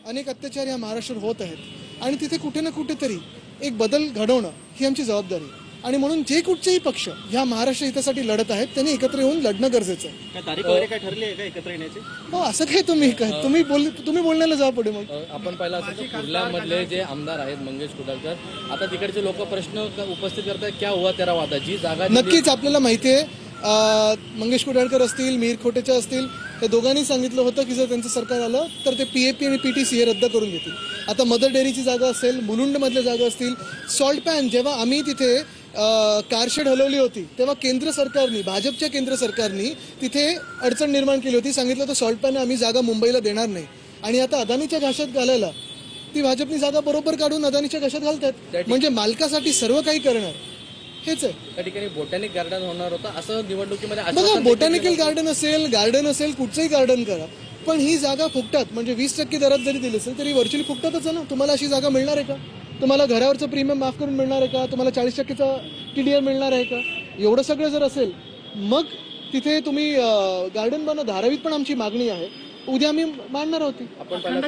अनेक अत्याचार या महाराष्ट्रात होत आहेत आणि तिथे कुठे ना कुठेतरी एक बदल घडवणं ही आमची जबाबदारी आहे आणि म्हणून जे कुठचेही पक्ष ह्या महाराष्ट्र हितासाठी लढत आहेत त्यांनी एकत्र येऊन लढणं गरजेचं आहे. काय तारीख वगैरे काय ठरली आहे का एकत्र येण्याची? हो, असं काय तुम्ही बोलण्याला जा पुढे. मग आपण पाहिलं असं कुर्ल्यामधले जे आमदार आहेत मंगेश कुडाळकर, आता तिकडचे लोक प्रश्न उपस्थित करतात, क्या हुआ तेरा वादा, जी जागा नक्कीच आपल्याला माहिती आहे. मंगेश कुडाळकर असतील, मीर खोटेच्या असतील, हे दोघांनी सांगितलं होतं की जर त्यांचं सरकार आलं तर ते PAP आणि PTC हे रद्द करून घेतील. आता मदर डेअरीची जागा असेल, मुलुंडमधल्या जागा असतील, सॉल्ट पॅन, जेव्हा आम्ही तिथे कारशेड हलवली होती तेव्हा केंद्र सरकारने, भाजपच्या केंद्र सरकारने तिथे अडचण निर्माण केली होती. सांगितलं तर सॉल्ट पॅन आम्ही जागा मुंबईला देणार नाही आणि आता अदानीच्या घाशात घालायला ती भाजपनी जागा बरोबर काढून अदानीच्या घाशात घालतात. म्हणजे मालकासाठी सर्व काही करणार हेच आहे. त्या ठिकाणी बोटॅनिक गार्डन होणार होतं असं निवडणुकीमध्ये बघा, बोटॅनिकल गार्डन असेल कुठचंही गार्डन करा, पण ही जागा फुकटात म्हणजे 20% दरात जरी दिली असेल तरी व्हर्च्युअली फुकटातच आहे ना. तुम्हाला अशी जागा मिळणार आहे का? तुम्हाला घरावरचं प्रीमियम माफ करून मिळणार आहे का? तुम्हाला 40%चा TDR मिळणार आहे का? एवढं सगळं जर असेल मग तिथे तुम्ही गार्डन बनवा. धारावीत पण आमची मागणी आहे, उद्या आम्ही मांडणार होती. आपण